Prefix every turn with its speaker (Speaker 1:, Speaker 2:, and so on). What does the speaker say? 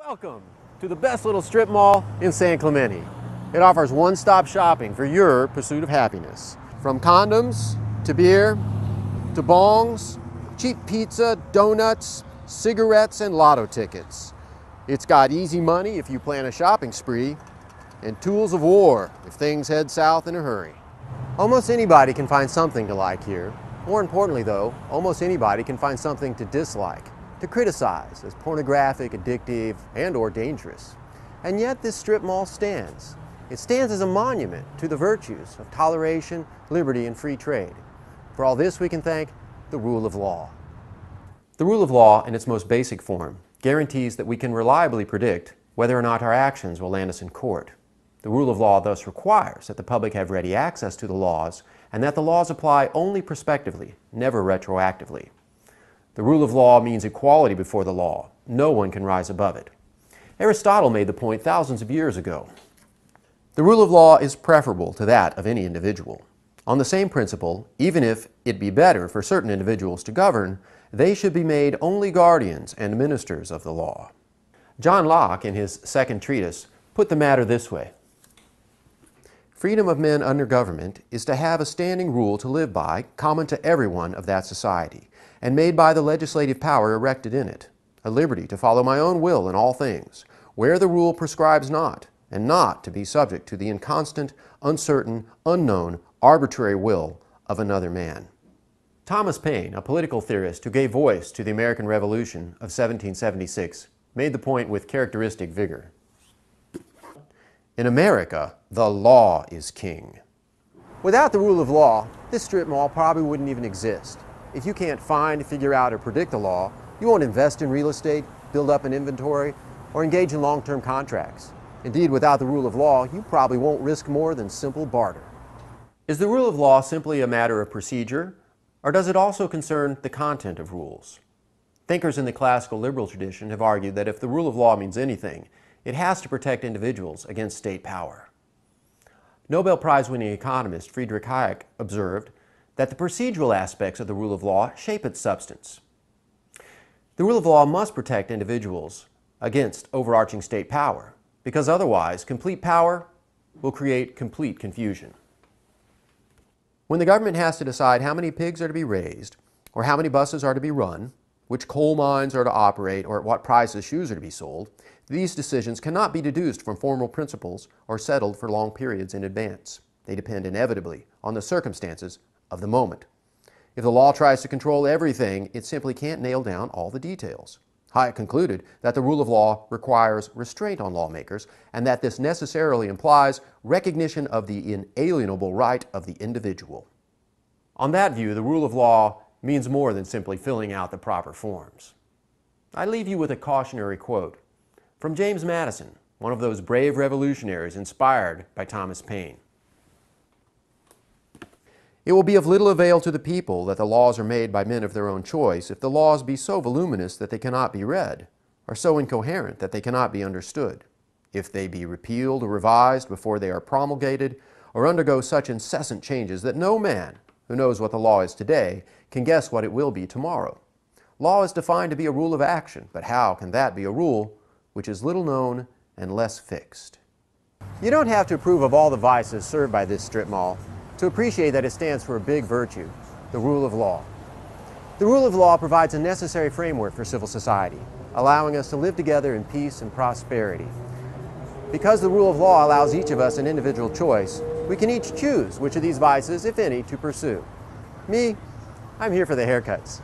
Speaker 1: Welcome to the best little strip mall in San Clemente. It offers one-stop shopping for your pursuit of happiness. From condoms, to beer, to bongs, cheap pizza, donuts, cigarettes, and lotto tickets. It's got easy money if you plan a shopping spree, and tools of war if things head south in a hurry. Almost anybody can find something to like here. More importantly though, almost anybody can find something to dislike, to criticize as pornographic, addictive, and/or dangerous. And yet this strip mall stands. It stands as a monument to the virtues of toleration, liberty, and free trade. For all this we can thank the rule of law. The rule of law in its most basic form guarantees that we can reliably predict whether or not our actions will land us in court. The rule of law thus requires that the public have ready access to the laws and that the laws apply only prospectively, never retroactively. The rule of law means equality before the law. No one can rise above it. Aristotle made the point thousands of years ago. The rule of law is preferable to that of any individual. On the same principle, even if it be better for certain individuals to govern, they should be made only guardians and ministers of the law. John Locke, in his second treatise, put the matter this way. Freedom of men under government is to have a standing rule to live by, common to everyone of that society, and made by the legislative power erected in it, a liberty to follow my own will in all things, where the rule prescribes not, and not to be subject to the inconstant, uncertain, unknown, arbitrary will of another man. Thomas Paine, a political theorist who gave voice to the American Revolution of 1776, made the point with characteristic vigor. In America, the law is king. Without the rule of law, this strip mall probably wouldn't even exist. If you can't find, figure out, or predict the law, you won't invest in real estate, build up an inventory, or engage in long-term contracts. Indeed, without the rule of law, you probably won't risk more than simple barter. Is the rule of law simply a matter of procedure, or does it also concern the content of rules? Thinkers in the classical liberal tradition have argued that if the rule of law means anything, it has to protect individuals against state power. Nobel Prize-winning economist Friedrich Hayek observed that the procedural aspects of the rule of law shape its substance. The rule of law must protect individuals against overarching state power, because otherwise complete power will create complete confusion. When the government has to decide how many pigs are to be raised, or how many buses are to be run, which coal mines are to operate, or at what prices shoes are to be sold, these decisions cannot be deduced from formal principles or settled for long periods in advance. They depend inevitably on the circumstances of the moment. If the law tries to control everything, it simply can't nail down all the details. Hayek concluded that the rule of law requires restraint on lawmakers and that this necessarily implies recognition of the inalienable right of the individual. On that view, the rule of law means more than simply filling out the proper forms. I leave you with a cautionary quote from James Madison, one of those brave revolutionaries inspired by Thomas Paine. It will be of little avail to the people that the laws are made by men of their own choice if the laws be so voluminous that they cannot be read, or so incoherent that they cannot be understood, if they be repealed or revised before they are promulgated, or undergo such incessant changes that no man who knows what the law is today can guess what it will be tomorrow. Law is defined to be a rule of action, but how can that be a rule which is little known and less fixed? You don't have to approve of all the vices served by this strip mall to appreciate that it stands for a big virtue, the rule of law. The rule of law provides a necessary framework for civil society, allowing us to live together in peace and prosperity. Because the rule of law allows each of us an individual choice, we can each choose which of these vices, if any, to pursue. Me, I'm here for the haircuts.